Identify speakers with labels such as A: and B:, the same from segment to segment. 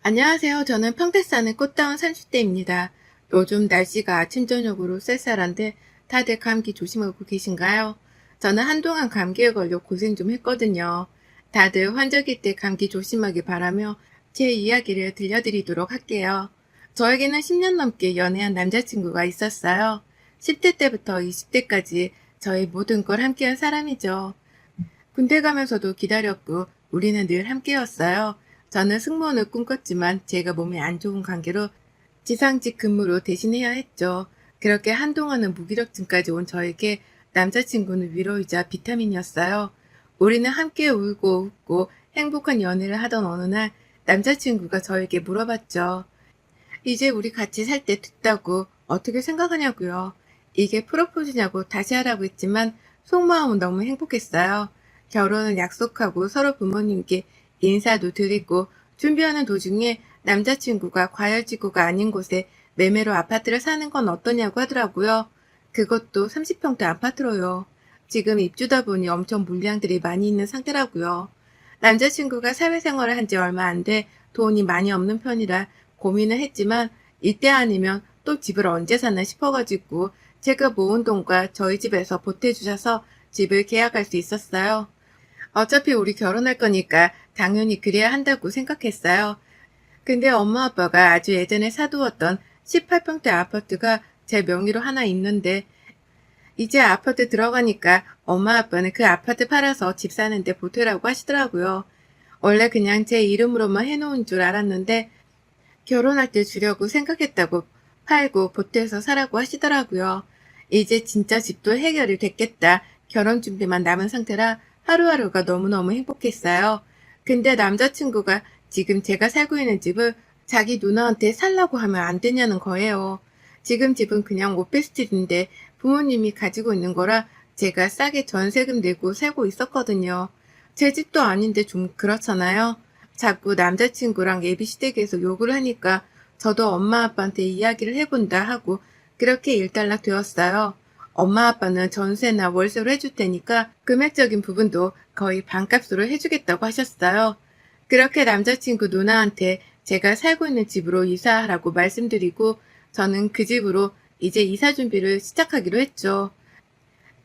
A: 안녕하세요. 저는 평택 사는 꽃다운 30대입니다. 요즘 날씨가 아침 저녁으로 쌀쌀한데 다들 감기 조심하고 계신가요? 저는 한동안 감기에 걸려 고생 좀 했거든요. 다들 환절기 때 감기 조심하길 바라며 제 이야기를 들려드리도록 할게요. 저에게는 10년 넘게 연애한 남자친구가 있었어요. 10대 때부터 20대까지 저의 모든 걸 함께한 사람이죠. 군대 가면서도 기다렸고 우리는 늘 함께였어요. 저는 승무원을 꿈꿨지만 제가 몸에 안 좋은 관계로 지상직 근무로 대신해야 했죠. 그렇게 한동안은 무기력증까지 온 저에게 남자친구는 위로이자 비타민이었어요. 우리는 함께 울고 웃고 행복한 연애를 하던 어느 날 남자친구가 저에게 물어봤죠. 이제 우리 같이 살 때 됐다고 어떻게 생각하냐고요. 이게 프로포즈냐고 다시 하라고 했지만 속마음은 너무 행복했어요. 결혼을 약속하고 서로 부모님께 인사도 드리고 준비하는 도중에 남자친구가 과열지구가 아닌 곳에 매매로 아파트를 사는 건 어떠냐고 하더라고요. 그것도 30평대 아파트로요. 지금 입주다 보니 엄청 물량들이 많이 있는 상태라고요. 남자친구가 사회생활을 한 지 얼마 안 돼 돈이 많이 없는 편이라 고민을 했지만 이때 아니면 또 집을 언제 사나 싶어가지고 제가 모은 돈과 저희 집에서 보태주셔서 집을 계약할 수 있었어요. 어차피 우리 결혼할 거니까 당연히 그래야 한다고 생각했어요. 근데 엄마 아빠가 아주 예전에 사두었던 18평대 아파트가 제 명의로 하나 있는데 이제 아파트 들어가니까 엄마 아빠는 그 아파트 팔아서 집 사는데 보태라고 하시더라고요. 원래 그냥 제 이름으로만 해놓은 줄 알았는데 결혼할 때 주려고 생각했다고 팔고 보태서 사라고 하시더라고요. 이제 진짜 집도 해결이 됐겠다. 결혼 준비만 남은 상태라 하루하루가 너무너무 행복했어요. 근데 남자친구가 지금 제가 살고 있는 집을 자기 누나한테 살라고 하면 안 되냐는 거예요. 지금 집은 그냥 오피스텔인데 부모님이 가지고 있는 거라 제가 싸게 전세금 내고 살고 있었거든요. 제 집도 아닌데 좀 그렇잖아요. 자꾸 남자친구랑 예비시댁에서 욕을 하니까 저도 엄마 아빠한테 이야기를 해본다 하고 그렇게 일단락 되었어요. 엄마 아빠는 전세나 월세로 해줄 테니까 금액적인 부분도 거의 반값으로 해주겠다고 하셨어요. 그렇게 남자친구 누나한테 제가 살고 있는 집으로 이사하라고 말씀드리고 저는 그 집으로 이제 이사 준비를 시작하기로 했죠.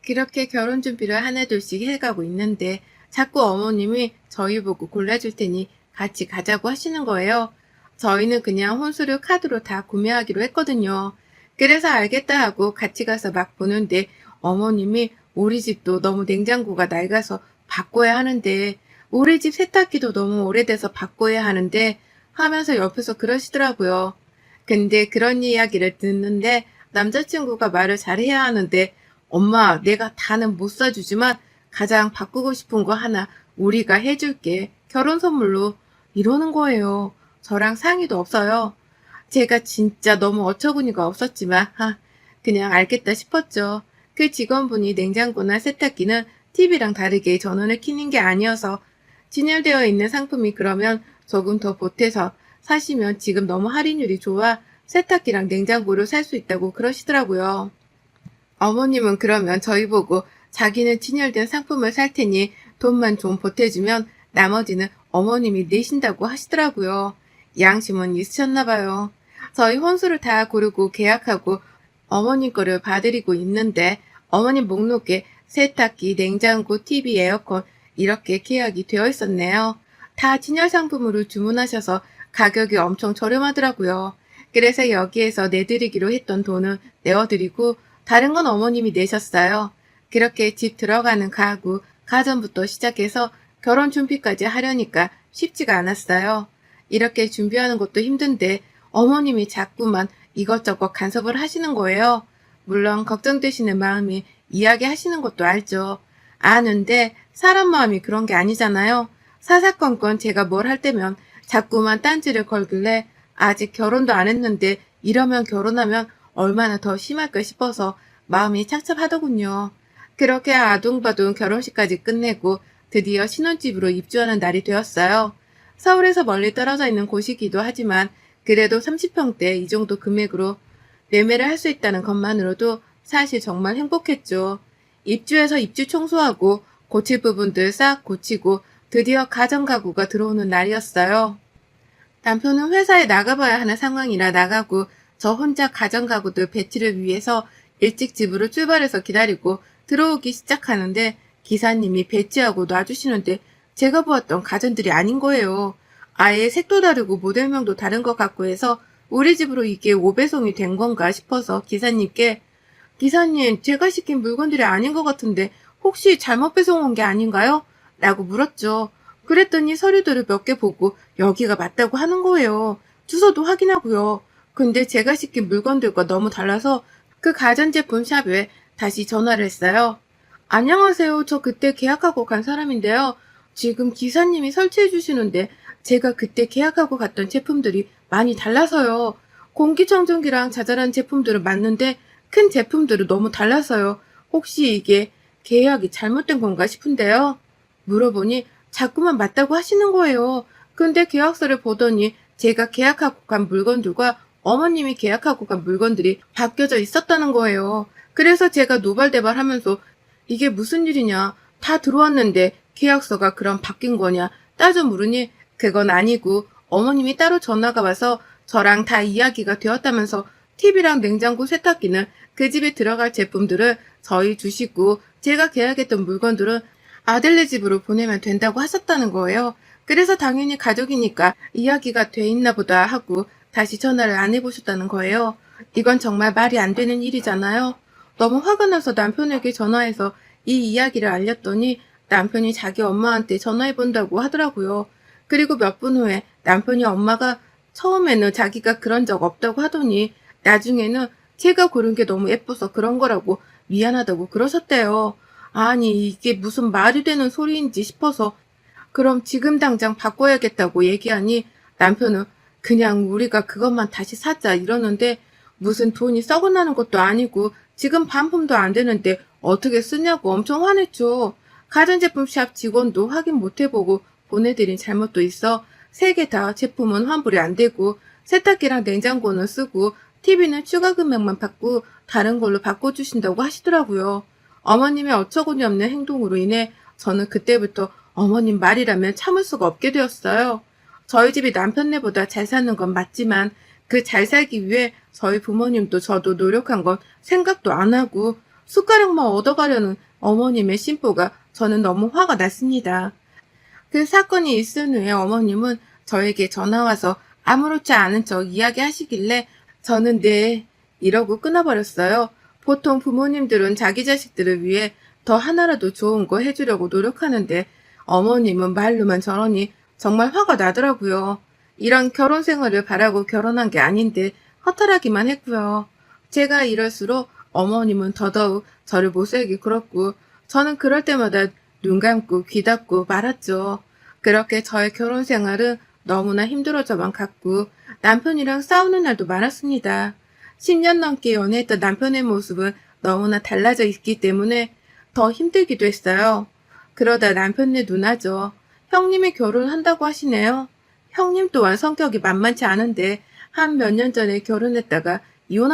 A: 그렇게 결혼 준비를 하나둘씩 해가고 있는데 자꾸 어머님이 저희 보고 골라줄 테니 같이 가자고 하시는 거예요. 저희는 그냥 혼수를 카드로 다 구매하기로 했거든요. 그래서 알겠다 하고 같이 가서 막 보는데 어머님이 우리 집도 너무 냉장고가 낡아서 바꿔야 하는데 우리 집 세탁기도 너무 오래돼서 바꿔야 하는데 하면서 옆에서 그러시더라고요. 근데 그런 이야기를 듣는데 남자친구가 말을 잘해야 하는데 엄마 내가 다는 못 사주지만 가장 바꾸고 싶은 거 하나 우리가 해줄게. 결혼 선물로 이러는 거예요. 저랑 상의도 없어요. 제가 진짜 너무 어처구니가 없었지만 그냥 알겠다 싶었죠. 그 직원분이 냉장고나 세탁기는 TV랑 다르게 전원을 켜는 게 아니어서 진열되어 있는 상품이 그러면 조금 더 보태서 사시면 지금 너무 할인율이 좋아 세탁기랑 냉장고를 살 수 있다고 그러시더라고요. 어머님은 그러면 저희 보고 자기는 진열된 상품을 살 테니 돈만 좀 보태주면 나머지는 어머님이 내신다고 하시더라고요. 양심은 있으셨나 봐요. 저희 혼수를 다 고르고 계약하고 어머님 거를 봐드리고 있는데 어머님 목록에 세탁기, 냉장고, TV, 에어컨 이렇게 계약이 되어 있었네요. 다 진열 상품으로 주문하셔서 가격이 엄청 저렴하더라고요. 그래서 여기에서 내드리기로 했던 돈은 내어드리고 다른 건 어머님이 내셨어요. 그렇게 집 들어가는 가구, 가전부터 시작해서 결혼 준비까지 하려니까 쉽지가 않았어요. 이렇게 준비하는 것도 힘든데 어머님이 자꾸만 이것저것 간섭을 하시는 거예요. 물론 걱정되시는 마음이 이야기하시는 것도 알죠. 아는데 사람 마음이 그런 게 아니잖아요. 사사건건 제가 뭘 할 때면 자꾸만 딴지를 걸길래 아직 결혼도 안 했는데 이러면 결혼하면 얼마나 더 심할까 싶어서 마음이 착잡하더군요. 그렇게 아둥바둥 결혼식까지 끝내고 드디어 신혼집으로 입주하는 날이 되었어요. 서울에서 멀리 떨어져 있는 곳이기도 하지만 그래도 30평대 이 정도 금액으로 매매를 할 수 있다는 것만으로도 사실 정말 행복했죠. 입주해서 입주 청소하고 고칠 부분들 싹 고치고 드디어 가정가구가 들어오는 날이었어요. 남편은 회사에 나가봐야 하는 상황이라 나가고 저 혼자 가정가구들 배치를 위해서 일찍 집으로 출발해서 기다리고 들어오기 시작하는데 기사님이 배치하고 놔주시는데 제가 보았던 가전들이 아닌 거예요. 아예 색도 다르고 모델명도 다른 것 같고 해서 우리 집으로 이게 오배송이 된 건가 싶어서 기사님께 기사님, 제가 시킨 물건들이 아닌 것 같은데 혹시 잘못 배송 온 게 아닌가요? 라고 물었죠. 그랬더니 서류들을 몇 개 보고 여기가 맞다고 하는 거예요. 주소도 확인하고요. 근데 제가 시킨 물건들과 너무 달라서 그 가전제품 샵에 다시 전화를 했어요. 안녕하세요. 저 그때 계약하고 간 사람인데요. 지금 기사님이 설치해 주시는데 제가 그때 계약하고 갔던 제품들이 많이 달라서요. 공기청정기랑 자잘한 제품들은 맞는데 큰 제품들은 너무 달라서요. 혹시 이게 계약이 잘못된 건가 싶은데요. 물어보니 자꾸만 맞다고 하시는 거예요. 근데 계약서를 보더니 제가 계약하고 간 물건들과 어머님이 계약하고 간 물건들이 바뀌어져 있었다는 거예요. 그래서 제가 노발대발 하면서 이게 무슨 일이냐, 다 들어왔는데 계약서가 그럼 바뀐 거냐 따져 물으니 그건 아니고 어머님이 따로 전화가 와서 저랑 다 이야기가 되었다면서 TV랑 냉장고, 세탁기는 그 집에 들어갈 제품들을 저희 주시고 제가 계약했던 물건들은 아들네 집으로 보내면 된다고 하셨다는 거예요. 그래서 당연히 가족이니까 이야기가 돼 있나 보다 하고 다시 전화를 안 해보셨다는 거예요. 이건 정말 말이 안 되는 일이잖아요. 너무 화가 나서 남편에게 전화해서 이 이야기를 알렸더니 남편이 자기 엄마한테 전화해본다고 하더라고요. 그리고 몇 분 후에 남편이 엄마가 처음에는 자기가 그런 적 없다고 하더니 나중에는 제가 고른 게 너무 예뻐서 그런 거라고 미안하다고 그러셨대요. 아니 이게 무슨 말이 되는 소리인지 싶어서 그럼 지금 당장 바꿔야겠다고 얘기하니 남편은 그냥 우리가 그것만 다시 사자 이러는데 무슨 돈이 썩어나는 것도 아니고 지금 반품도 안 되는데 어떻게 쓰냐고 엄청 화냈죠. 가전제품 샵 직원도 확인 못 해보고 보내드린 잘못도 있어 3개 다 제품은 환불이 안 되고 세탁기랑 냉장고는 쓰고 TV는 추가 금액만 받고 다른 걸로 바꿔주신다고 하시더라고요. 어머님의 어처구니 없는 행동으로 인해 저는 그때부터 어머님 말이라면 참을 수가 없게 되었어요. 저희 집이 남편네보다 잘 사는 건 맞지만 그 잘 살기 위해 저희 부모님도 저도 노력한 건 생각도 안 하고 숟가락만 얻어가려는 어머님의 심보가 저는 너무 화가 났습니다. 그 사건이 있은 후에 어머님은 저에게 전화와서 아무렇지 않은 척 이야기하시길래 저는 네 이러고 끊어버렸어요. 보통 부모님들은 자기 자식들을 위해 더 하나라도 좋은 거 해주려고 노력하는데 어머님은 말로만 저러니 정말 화가 나더라고요. 이런 결혼 생활을 바라고 결혼한 게 아닌데 허탈하기만 했고요. 제가 이럴수록 어머님은 더더욱 저를 못살게 굴었고 저는 그럴 때마다 눈 감고 귀 닫고 말았죠. 그렇게 저의 결혼 생활은 너무나 힘들어져만 갔고 남편이랑 싸우는 날도 많았습니다. 10년 넘게 연애했던 남편의 모습은 너무나 달라져 있기 때문에 더 힘들기도 했어요. 그러다 남편네 누나죠. 형님이 결혼한다고 하시네요. 형님 또한 성격이 만만치 않은데 한 몇 년 전에 결혼했다가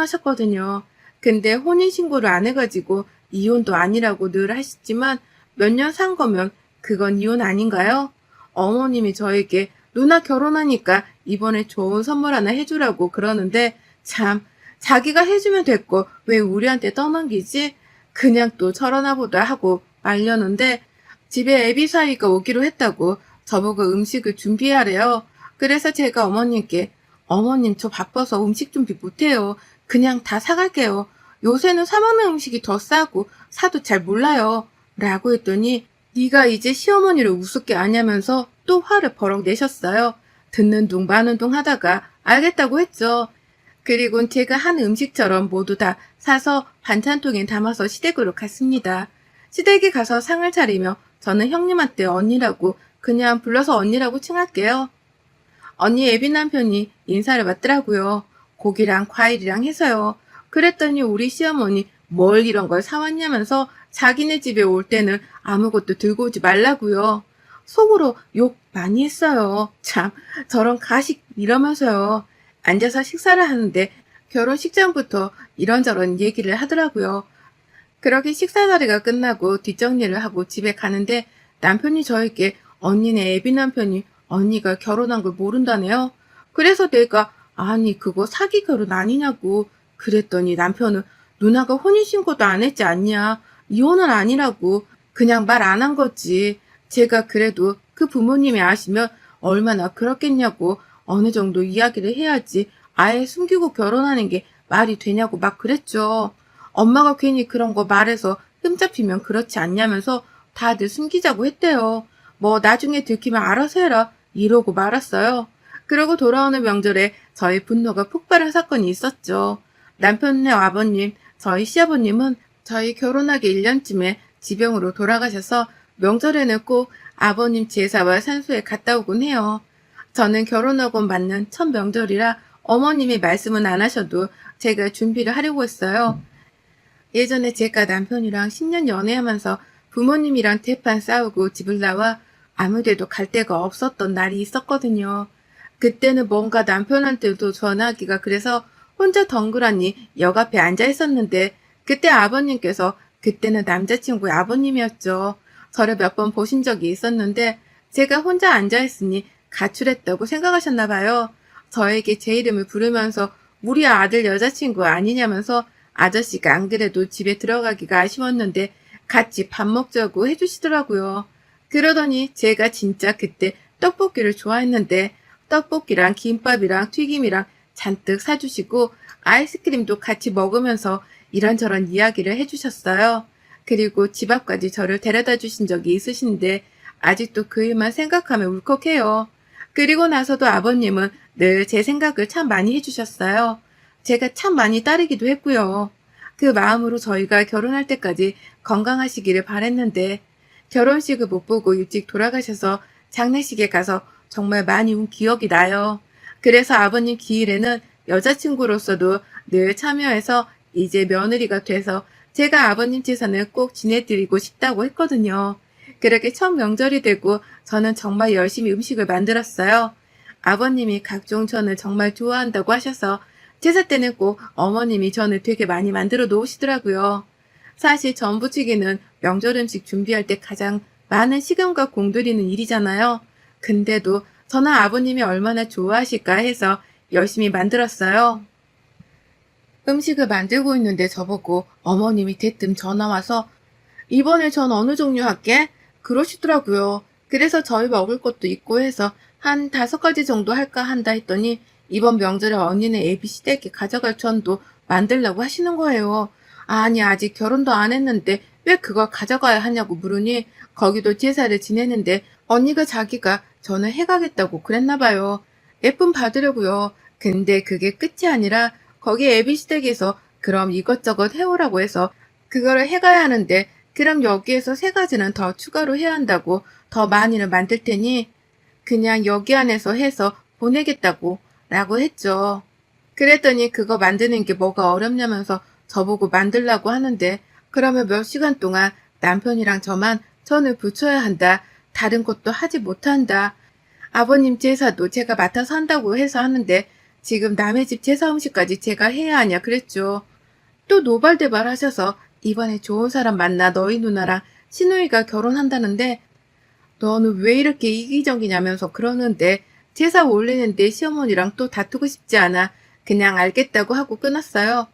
A: 이혼하셨거든요. 근데 혼인신고를 안 해가지고 이혼도 아니라고 늘 하시지만 몇 년 산 거면 그건 이혼 아닌가요? 어머님이 저에게 누나 결혼하니까 이번에 좋은 선물 하나 해주라고 그러는데 참 자기가 해주면 됐고 왜 우리한테 떠넘기지? 그냥 또 저러나 보다 하고 말려는데 집에 애비 사위가 오기로 했다고 저보고 음식을 준비하래요. 그래서 제가 어머님께 어머님 저 바빠서 음식 준비 못해요. 그냥 다 사갈게요. 요새는 사 먹는 음식이 더 싸고 사도 잘 몰라요. 라고 했더니 네가 이제 시어머니를 우습게 아냐면서 또 화를 버럭 내셨어요. 듣는 둥 마는 둥 하다가 알겠다고 했죠. 그리곤 제가 한 음식처럼 모두 다 사서 반찬통에 담아서 시댁으로 갔습니다. 시댁에 가서 상을 차리며 저는 형님한테 언니라고 그냥 불러서 언니라고 칭할게요. 언니 애비 남편이 인사를 받더라고요. 고기랑 과일이랑 해서요. 그랬더니 우리 시어머니 뭘 이런 걸 사왔냐면서 자기네 집에 올 때는 아무것도 들고 오지 말라고요. 속으로 욕 많이 했어요. 참 저런 가식 이러면서요. 앉아서 식사를 하는데 결혼식장부터 이런저런 얘기를 하더라고요. 그렇게 식사 자리가 끝나고 뒷정리를 하고 집에 가는데 남편이 저에게 언니네 애비 남편이 언니가 결혼한 걸 모른다네요. 그래서 내가 아니 그거 사기 결혼 아니냐고 그랬더니 남편은 누나가 혼인신고도 안 했지 않냐. 이혼은 아니라고. 그냥 말 안 한 거지. 제가 그래도 그 부모님이 아시면 얼마나 그렇겠냐고 어느 정도 이야기를 해야지 아예 숨기고 결혼하는 게 말이 되냐고 막 그랬죠. 엄마가 괜히 그런 거 말해서 흠잡히면 그렇지 않냐면서 다들 숨기자고 했대요. 뭐 나중에 들키면 알아서 해라 이러고 말았어요. 그러고 돌아오는 명절에 저희 분노가 폭발한 사건이 있었죠. 남편네 아버님, 저희 시아버님은 저희 결혼하기 1년쯤에 지병으로 돌아가셔서 명절에는 꼭 아버님 제사와 산소에 갔다 오곤 해요. 저는 결혼하고 맞는 첫 명절이라 어머님이 말씀은 안 하셔도 제가 준비를 하려고 했어요. 예전에 제가 남편이랑 10년 연애하면서 부모님이랑 대판 싸우고 집을 나와 아무 데도 갈 데가 없었던 날이 있었거든요. 그때는 뭔가 남편한테도 전화하기가 그래서 혼자 덩그러니 역 앞에 앉아 있었는데 그때 아버님께서 그때는 남자친구의 아버님이었죠. 저를 몇 번 보신 적이 있었는데 제가 혼자 앉아 있으니 가출했다고 생각하셨나 봐요. 저에게 제 이름을 부르면서 우리 아들 여자친구 아니냐면서 아저씨가 안 그래도 집에 들어가기가 아쉬웠는데 같이 밥 먹자고 해주시더라고요. 그러더니 제가 진짜 그때 떡볶이를 좋아했는데 떡볶이랑 김밥이랑 튀김이랑 잔뜩 사주시고 아이스크림도 같이 먹으면서 이런저런 이야기를 해주셨어요. 그리고 집 앞까지 저를 데려다 주신 적이 있으신데 아직도 그 일만 생각하면 울컥해요. 그리고 나서도 아버님은 늘 제 생각을 참 많이 해주셨어요. 제가 참 많이 따르기도 했고요. 그 마음으로 저희가 결혼할 때까지 건강하시기를 바랬는데 결혼식을 못 보고 일찍 돌아가셔서 장례식에 가서 정말 많이 운 기억이 나요. 그래서 아버님 기일에는 여자친구로서도 늘 참여해서 이제 며느리가 돼서 제가 아버님 재산을 꼭 지내드리고 싶다고 했거든요. 그렇게 첫 명절이 되고 저는 정말 열심히 음식을 만들었어요. 아버님이 각종 전을 정말 좋아한다고 하셔서 제사 때는 꼭 어머님이 전을 되게 많이 만들어 놓으시더라고요. 사실 전 부치기는 명절 음식 준비할 때 가장 많은 시간과 공들이는 일이잖아요. 근데도 저는 아버님이 얼마나 좋아하실까 해서 열심히 만들었어요. 음식을 만들고 있는데 저보고 어머님이 대뜸 전화 와서 이번에 전 어느 종류 할게? 그러시더라고요. 그래서 저희 먹을 것도 있고 해서 한 5가지 정도 할까 한다 했더니 이번 명절에 언니네 애비 시댁에 가져갈 전도 만들라고 하시는 거예요. 아니 아직 결혼도 안 했는데 왜 그걸 가져가야 하냐고 물으니 거기도 제사를 지내는데 언니가 자기가 전을 해가겠다고 그랬나 봐요. 예쁨 받으려고요. 근데 그게 끝이 아니라 거기 애비 시댁에서 그럼 이것저것 해오라고 해서 그거를 해가야 하는데 그럼 여기에서 3가지는 더 추가로 해야 한다고 더 많이는 만들 테니 그냥 여기 안에서 해서 보내겠다고 라고 했죠. 그랬더니 그거 만드는 게 뭐가 어렵냐면서 저보고 만들라고 하는데 그러면 몇 시간 동안 남편이랑 저만 전을 부쳐야 한다. 다른 것도 하지 못한다. 아버님 제사도 제가 맡아서 한다고 해서 하는데 지금 남의 집 제사 음식까지 제가 해야 하냐 그랬죠. 또 노발대발 하셔서 이번에 좋은 사람 만나 너희 누나랑 시누이가 결혼한다는데 너는 왜 이렇게 이기적이냐면서 그러는데 제사 올리는데 시어머니랑 또 다투고 싶지 않아 그냥 알겠다고 하고 끊었어요.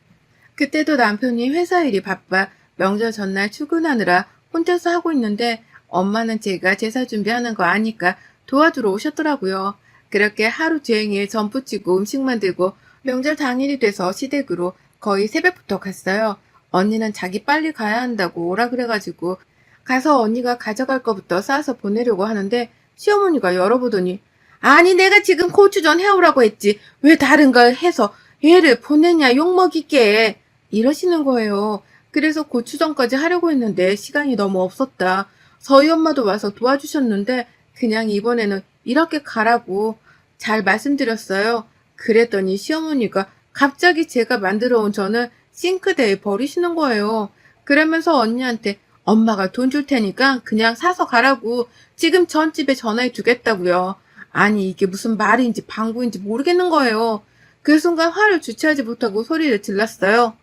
A: 그때도 남편이 회사 일이 바빠 명절 전날 출근하느라 혼자서 하고 있는데 엄마는 제가 제사 준비하는 거 아니까 도와주러 오셨더라고요. 그렇게 하루 종일 전 부치고 음식 만들고 명절 당일이 돼서 시댁으로 거의 새벽부터 갔어요. 언니는 자기 빨리 가야 한다고 오라 그래가지고 가서 언니가 가져갈 거부터 싸서 보내려고 하는데 시어머니가 열어보더니 아니 내가 지금 고추전 해오라고 했지 왜 다른 걸 해서 얘를 보내냐 욕먹이게 이러시는 거예요. 그래서 고추전까지 하려고 했는데 시간이 너무 없었다. 저희 엄마도 와서 도와주셨는데 그냥 이번에는 이렇게 가라고 잘 말씀드렸어요. 그랬더니 시어머니가 갑자기 제가 만들어 온 전을 싱크대에 버리시는 거예요. 그러면서 언니한테 엄마가 돈 줄 테니까 그냥 사서 가라고 지금 전집에 전화해 주겠다고요. 아니 이게 무슨 말인지 방구인지 모르겠는 거예요. 그 순간 화를 주체하지 못하고 소리를 질렀어요.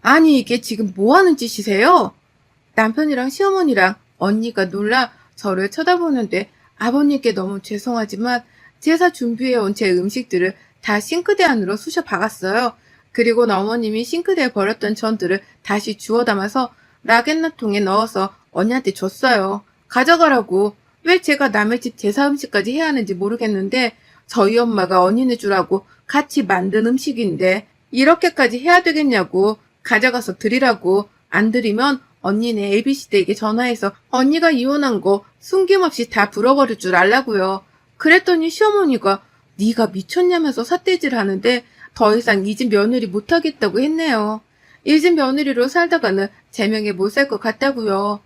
A: 아니 이게 지금 뭐 하는 짓이세요? 남편이랑 시어머니랑 언니가 놀라 저를 쳐다보는데 아버님께 너무 죄송하지만 제사 준비해온 제 음식들을 다 싱크대 안으로 쑤셔 박았어요. 그리고 어머님이 싱크대에 버렸던 전들을 다시 주워 담아서 라겐나통에 넣어서 언니한테 줬어요. 가져가라고. 왜 제가 남의 집 제사 음식까지 해야 하는지 모르겠는데 저희 엄마가 언니네 주라고 같이 만든 음식인데 이렇게까지 해야 되겠냐고. 가져가서 드리라고. 안 드리면 언니네 ABC댁에 전화해서 언니가 이혼한 거 숨김없이 다 불어버릴 줄 알라고요. 그랬더니 시어머니가 네가 미쳤냐면서 삿대질 하는데 더 이상 이 집 며느리 못하겠다고 했네요. 이 집 며느리로 살다가는 제명에 못 살 것 같다고요.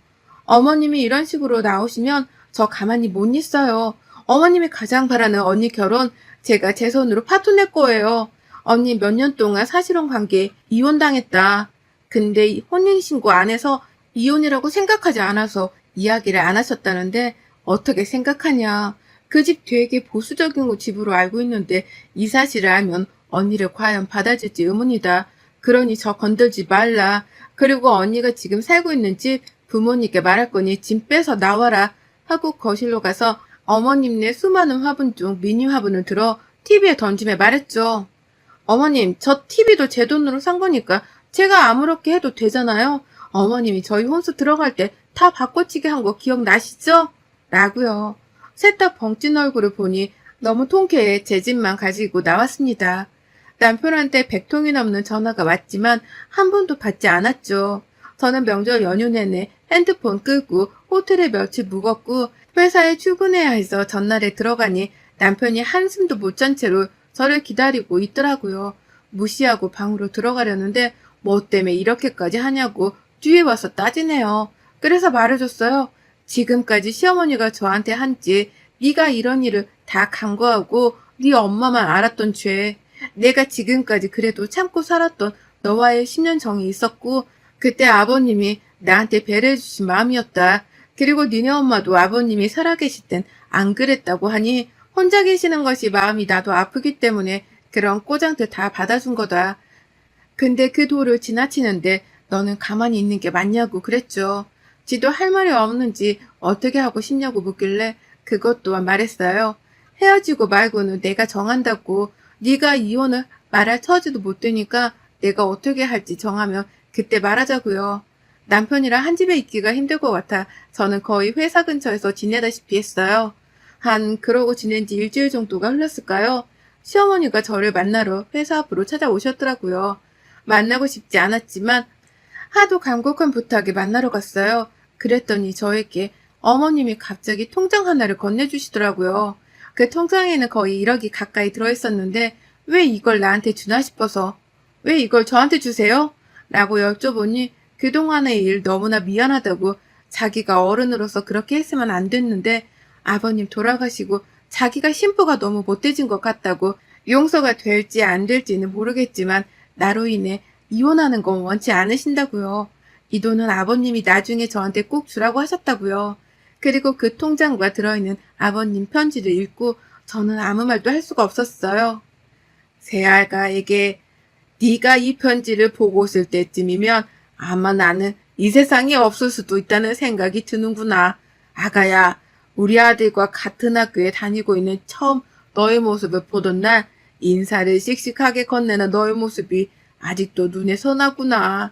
A: 어머님이 이런 식으로 나오시면 저 가만히 못 있어요. 어머님이 가장 바라는 언니 결혼 제가 제 손으로 파토 낼 거예요. 언니 몇 년 동안 사실혼 관계 이혼당했다. 근데 혼인신고 안 해서 이혼이라고 생각하지 않아서 이야기를 안 하셨다는데 어떻게 생각하냐. 그 집 되게 보수적인 집으로 알고 있는데 이 사실을 알면 언니를 과연 받아줄지 의문이다. 그러니 저 건들지 말라. 그리고 언니가 지금 살고 있는 집 부모님께 말할 거니 짐 빼서 나와라 하고 거실로 가서 어머님네 수많은 화분 중 미니 화분을 들어 TV에 던지며 말했죠. 어머님, 저 TV도 제 돈으로 산 거니까 제가 아무렇게 해도 되잖아요. 어머님이 저희 혼수 들어갈 때 다 바꿔치기 한 거 기억나시죠? 라고요. 셋 다 벙찐 얼굴을 보니 너무 통쾌해 제 집만 가지고 나왔습니다. 남편한테 100통이 넘는 전화가 왔지만 한 번도 받지 않았죠. 저는 명절 연휴 내내 핸드폰 끄고 호텔에 며칠 묵었고 회사에 출근해야 해서 전날에 들어가니 남편이 한숨도 못 잔 채로 저를 기다리고 있더라고요. 무시하고 방으로 들어가려는데 뭐 때문에 이렇게까지 하냐고 뒤에 와서 따지네요. 그래서 말해줬어요. 지금까지 시어머니가 저한테 한지 네가 이런 일을 다 간과하고 네 엄마만 알았던 죄. 내가 지금까지 그래도 참고 살았던 너와의 10년 정이 있었고 그때 아버님이 나한테 배려해주신 마음이었다. 그리고 니네 엄마도 아버님이 살아계실 땐 안 그랬다고 하니 혼자 계시는 것이 마음이 나도 아프기 때문에 그런 꼬장들 다 받아준 거다. 근데 그 도를 지나치는데 너는 가만히 있는 게 맞냐고 그랬죠. 지도 할 말이 없는지 어떻게 하고 싶냐고 묻길래 그것 또한 말했어요. 헤어지고 말고는 내가 정한다고. 네가 이혼을 말할 처지도 못 되니까 내가 어떻게 할지 정하면 그때 말하자고요. 남편이랑 한 집에 있기가 힘들 것 같아 저는 거의 회사 근처에서 지내다시피 했어요. 그러고 지낸 지 일주일 정도가 흘렀을까요? 시어머니가 저를 만나러 회사 앞으로 찾아오셨더라고요. 만나고 싶지 않았지만 하도 간곡한 부탁에 만나러 갔어요. 그랬더니 저에게 어머님이 갑자기 통장 하나를 건네주시더라고요. 그 통장에는 거의 1억이 가까이 들어있었는데 왜 이걸 나한테 주나 싶어서 왜 이걸 저한테 주세요? 라고 여쭤보니 그동안의 일 너무나 미안하다고 자기가 어른으로서 그렇게 했으면 안 됐는데 아버님 돌아가시고 자기가 신부가 너무 못돼진 것 같다고 용서가 될지 안 될지는 모르겠지만 나로 인해 이혼하는 건 원치 않으신다고요. 이 돈은 아버님이 나중에 저한테 꼭 주라고 하셨다고요. 그리고 그 통장과 들어있는 아버님 편지를 읽고 저는 아무 말도 할 수가 없었어요. 새알가에게 네가 이 편지를 보고 있을 때쯤이면 아마 나는 이 세상에 없을 수도 있다는 생각이 드는구나. 아가야, 우리 아들과 같은 학교에 다니고 있는 처음 너의 모습을 보던 날 인사를 씩씩하게 건네는 너의 모습이 아직도 눈에 선하구나.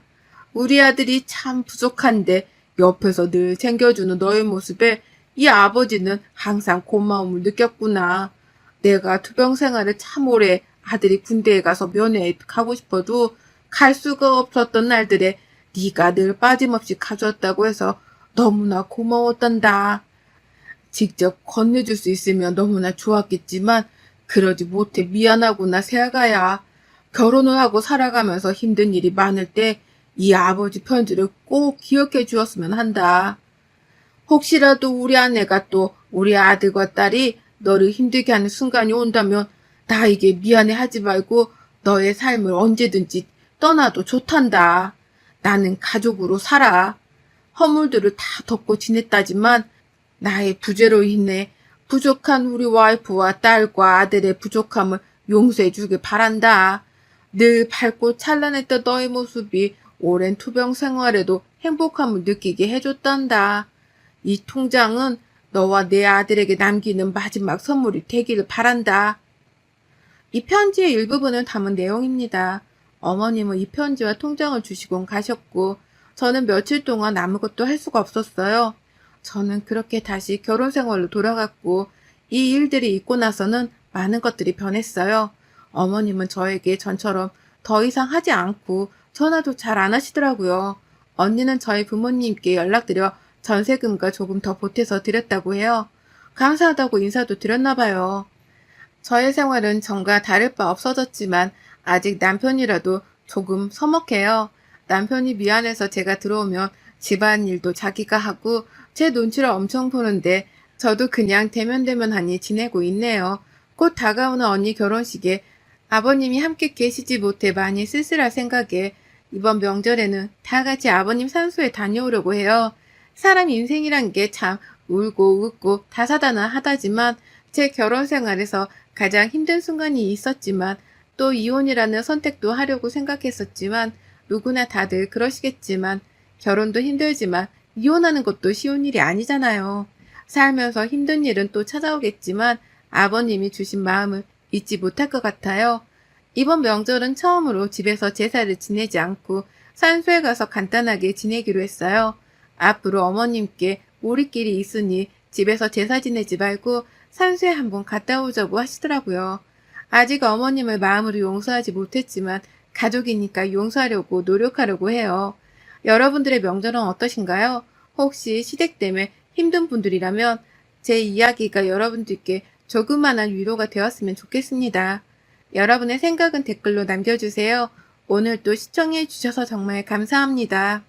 A: 우리 아들이 참 부족한데 옆에서 늘 챙겨주는 너의 모습에 이 아버지는 항상 고마움을 느꼈구나. 내가 투병 생활을 참 오래 아들이 군대에 가서 면회에 가고 싶어도 갈 수가 없었던 날들에 네가 늘 빠짐없이 가져왔다고 해서 너무나 고마웠단다. 직접 건네줄 수 있으면 너무나 좋았겠지만 그러지 못해 미안하구나 새아가야. 결혼을 하고 살아가면서 힘든 일이 많을 때 이 아버지 편지를 꼭 기억해 주었으면 한다. 혹시라도 우리 아내가 또 우리 아들과 딸이 너를 힘들게 하는 순간이 온다면 나에게 미안해 하지 말고 너의 삶을 언제든지 떠나도 좋단다. 나는 가족으로 살아. 허물들을 다 덮고 지냈다지만 나의 부재로 인해 부족한 우리 와이프와 딸과 아들의 부족함을 용서해 주길 바란다. 늘 밝고 찬란했던 너의 모습이 오랜 투병 생활에도 행복함을 느끼게 해줬단다. 이 통장은 너와 내 아들에게 남기는 마지막 선물이 되기를 바란다. 이 편지의 일부분을 담은 내용입니다. 어머님은 이 편지와 통장을 주시곤 가셨고 저는 며칠 동안 아무것도 할 수가 없었어요. 저는 그렇게 다시 결혼 생활로 돌아갔고 이 일들이 있고 나서는 많은 것들이 변했어요. 어머님은 저에게 전처럼 더 이상 하지 않고 전화도 잘 안 하시더라고요. 언니는 저희 부모님께 연락드려 전세금과 조금 더 보태서 드렸다고 해요. 감사하다고 인사도 드렸나 봐요. 저의 생활은 전과 다를 바 없어졌지만 아직 남편이라도 조금 서먹해요. 남편이 미안해서 제가 들어오면 집안일도 자기가 하고 제 눈치를 엄청 보는데 저도 그냥 대면대면하니 지내고 있네요. 곧 다가오는 언니 결혼식에 아버님이 함께 계시지 못해 많이 쓸쓸할 생각에 이번 명절에는 다 같이 아버님 산소에 다녀오려고 해요. 사람 인생이란 게 참 울고 웃고 다사다난하다지만 제 결혼 생활에서 가장 힘든 순간이 있었지만 또 이혼이라는 선택도 하려고 생각했었지만 누구나 다들 그러시겠지만 결혼도 힘들지만 이혼하는 것도 쉬운 일이 아니잖아요. 살면서 힘든 일은 또 찾아오겠지만 아버님이 주신 마음을 잊지 못할 것 같아요. 이번 명절은 처음으로 집에서 제사를 지내지 않고 산소에 가서 간단하게 지내기로 했어요. 앞으로 어머님께 우리끼리 있으니 집에서 제사 지내지 말고 산소에 한번 갔다 오자고 하시더라고요. 아직 어머님을 마음으로 용서하지 못했지만 가족이니까 용서하려고 노력하려고 해요. 여러분들의 명절은 어떠신가요? 혹시 시댁 때문에 힘든 분들이라면 제 이야기가 여러분들께 조그마한 위로가 되었으면 좋겠습니다. 여러분의 생각은 댓글로 남겨주세요. 오늘도 시청해 주셔서 정말 감사합니다.